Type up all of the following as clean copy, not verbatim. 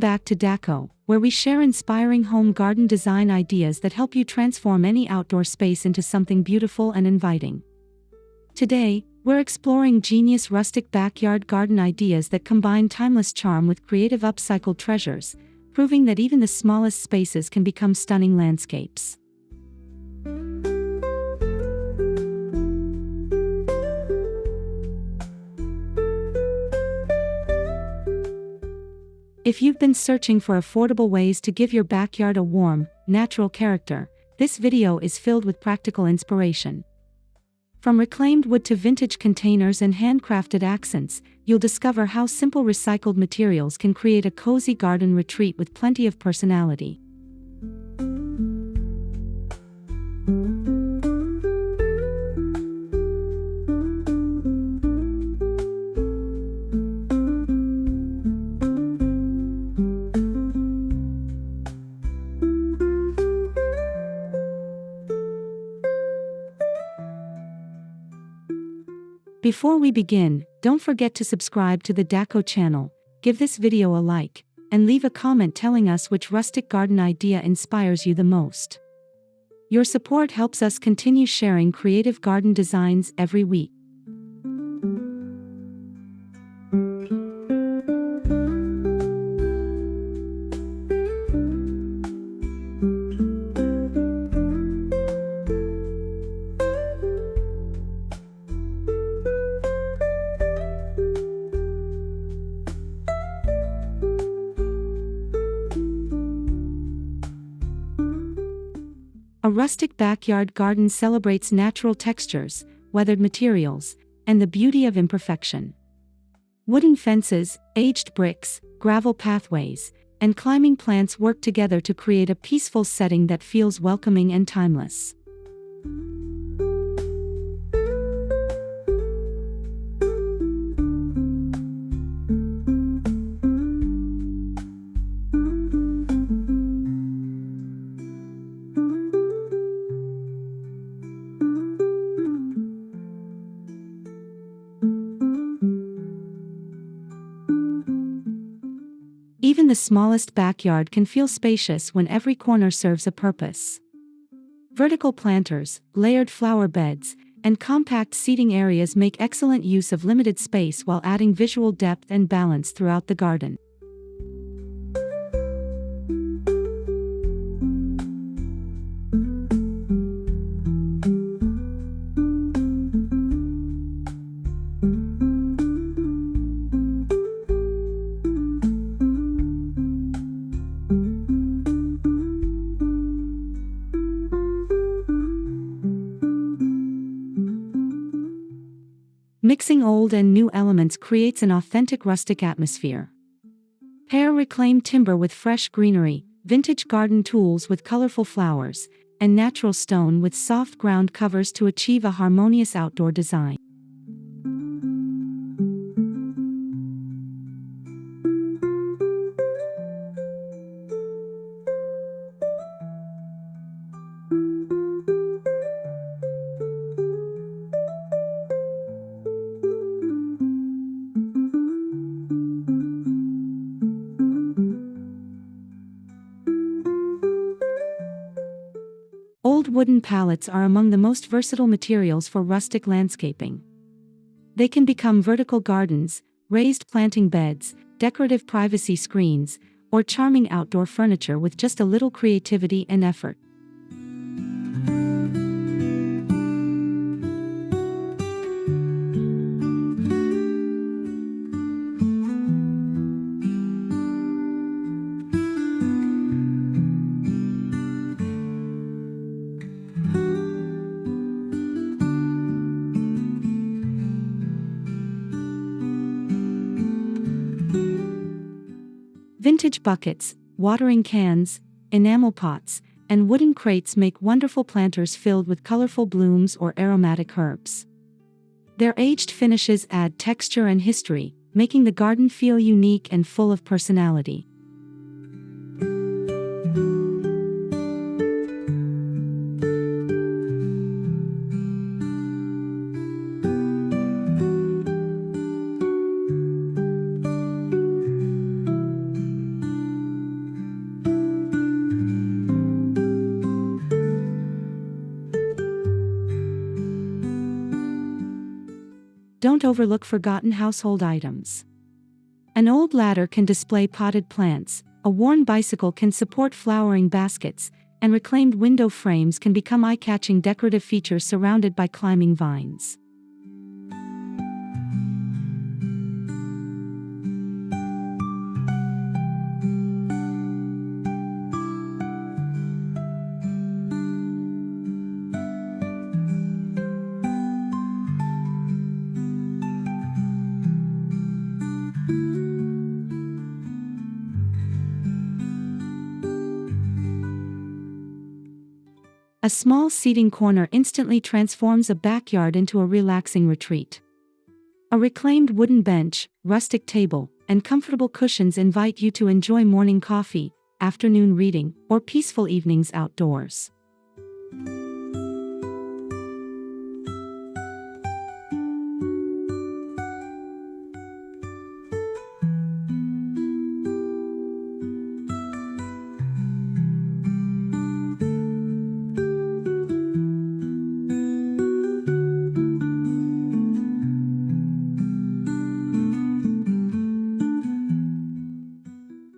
back to Daco, where we share inspiring home garden design ideas that help you transform any outdoor space into something beautiful and inviting. Today, we're exploring genius rustic backyard garden ideas that combine timeless charm with creative upcycled treasures, proving that even the smallest spaces can become stunning landscapes. If you've been searching for affordable ways to give your backyard a warm, natural character, this video is filled with practical inspiration. From reclaimed wood to vintage containers and handcrafted accents, you'll discover how simple recycled materials can create a cozy garden retreat with plenty of personality. Before we begin, don't forget to subscribe to the Daco channel, give this video a like, and leave a comment telling us which rustic garden idea inspires you the most. Your support helps us continue sharing creative garden designs every week. A rustic backyard garden celebrates natural textures, weathered materials, and the beauty of imperfection. Wooden fences, aged bricks, gravel pathways, and climbing plants work together to create a peaceful setting that feels welcoming and timeless. Even the smallest backyard can feel spacious when every corner serves a purpose. Vertical planters, layered flower beds, and compact seating areas make excellent use of limited space while adding visual depth and balance throughout the garden. Mixing old and new elements creates an authentic rustic atmosphere. Pair reclaimed timber with fresh greenery, vintage garden tools with colorful flowers, and natural stone with soft ground covers to achieve a harmonious outdoor design. Old wooden pallets are among the most versatile materials for rustic landscaping. They can become vertical gardens, raised planting beds, decorative privacy screens, or charming outdoor furniture with just a little creativity and effort. Vintage buckets, watering cans, enamel pots, and wooden crates make wonderful planters filled with colorful blooms or aromatic herbs. Their aged finishes add texture and history, making the garden feel unique and full of personality. don't overlook forgotten household items. An old ladder can display potted plants, a worn bicycle can support flowering baskets, and reclaimed window frames can become eye-catching decorative features surrounded by climbing vines. A small seating corner instantly transforms a backyard into a relaxing retreat. A reclaimed wooden bench, rustic table, and comfortable cushions invite you to enjoy morning coffee, afternoon reading, or peaceful evenings outdoors.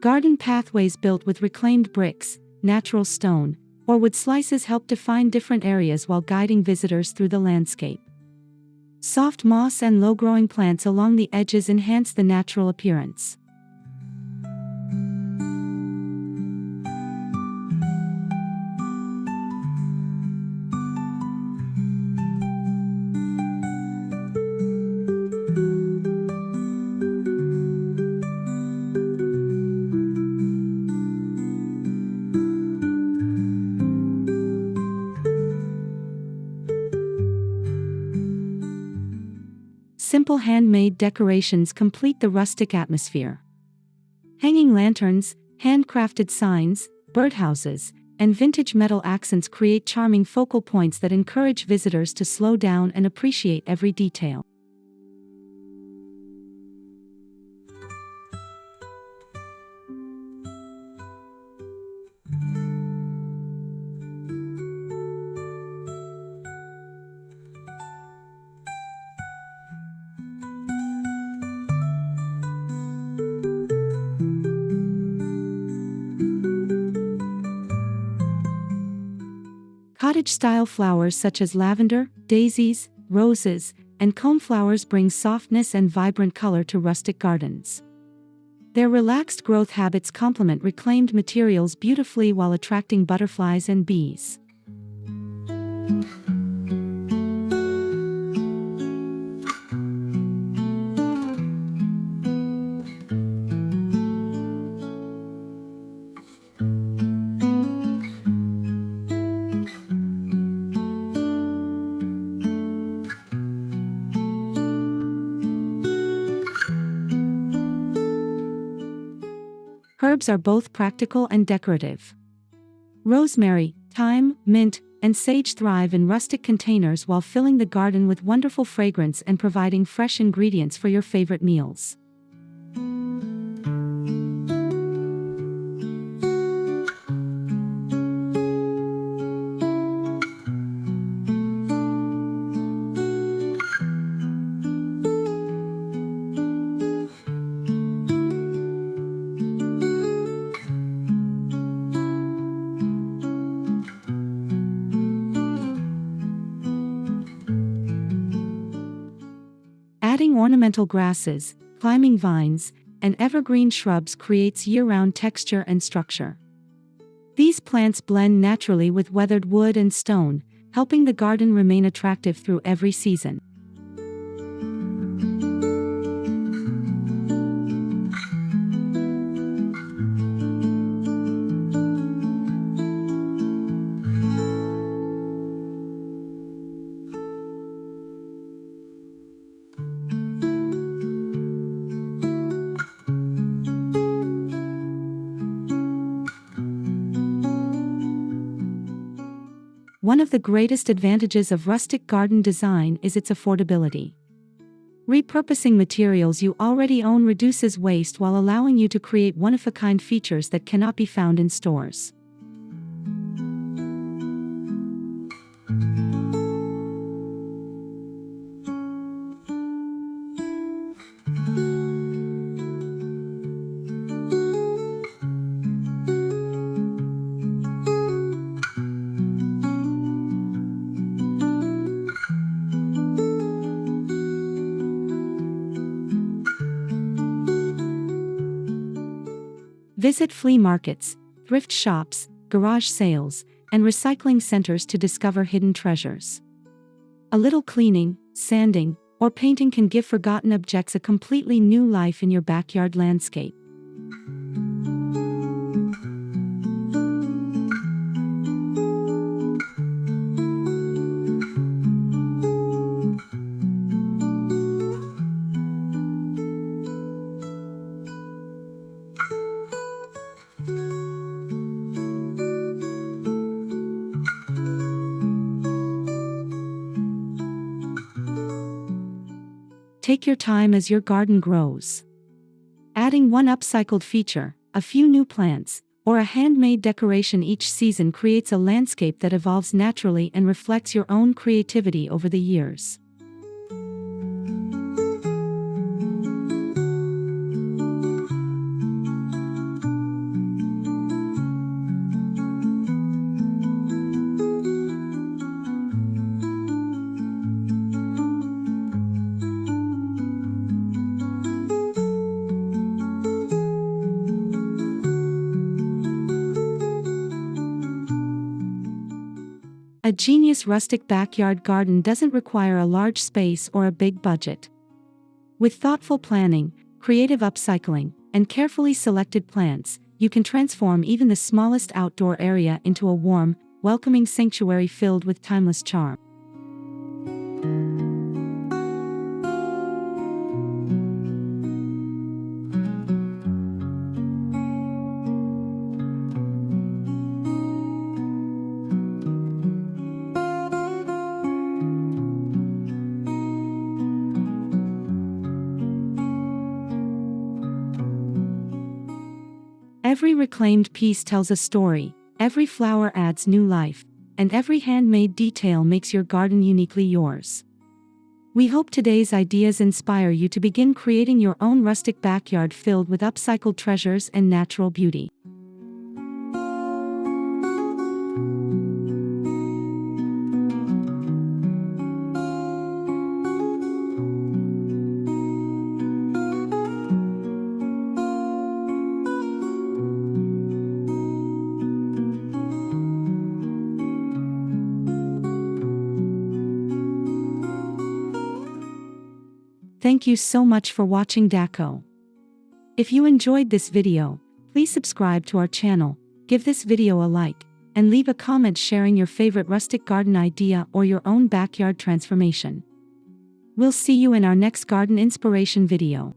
Garden pathways built with reclaimed bricks, natural stone, or wood slices help define different areas while guiding visitors through the landscape. Soft moss and low-growing plants along the edges enhance the natural appearance. Simple handmade decorations complete the rustic atmosphere. Hanging lanterns, handcrafted signs, birdhouses, and vintage metal accents create charming focal points that encourage visitors to slow down and appreciate every detail. Cottage-style flowers such as lavender, daisies, roses, and coneflowers bring softness and vibrant color to rustic gardens. Their relaxed growth habits complement reclaimed materials beautifully while attracting butterflies and bees. Herbs are both practical and decorative. Rosemary, thyme, mint, and sage thrive in rustic containers while filling the garden with wonderful fragrance and providing fresh ingredients for your favorite meals. Adding ornamental grasses, climbing vines, and evergreen shrubs creates year-round texture and structure. These plants blend naturally with weathered wood and stone, helping the garden remain attractive through every season. One of the greatest advantages of rustic garden design is its affordability. Repurposing materials you already own reduces waste while allowing you to create one-of-a-kind features that cannot be found in stores. Visit flea markets, thrift shops, garage sales, and recycling centers to discover hidden treasures. A little cleaning, sanding, or painting can give forgotten objects a completely new life in your backyard landscape. Take your time as your garden grows. Adding one upcycled feature, a few new plants, or a handmade decoration each season creates a landscape that evolves naturally and reflects your own creativity over the years. A genius rustic backyard garden doesn't require a large space or a big budget. With thoughtful planning, creative upcycling, and carefully selected plants, you can transform even the smallest outdoor area into a warm, welcoming sanctuary filled with timeless charm. Every reclaimed piece tells a story, every flower adds new life, and every handmade detail makes your garden uniquely yours. We hope today's ideas inspire you to begin creating your own rustic backyard filled with upcycled treasures and natural beauty. Thank you so much for watching Daco. If you enjoyed this video, please subscribe to our channel, give this video a like, and leave a comment sharing your favorite rustic garden idea or your own backyard transformation. We'll see you in our next garden inspiration video.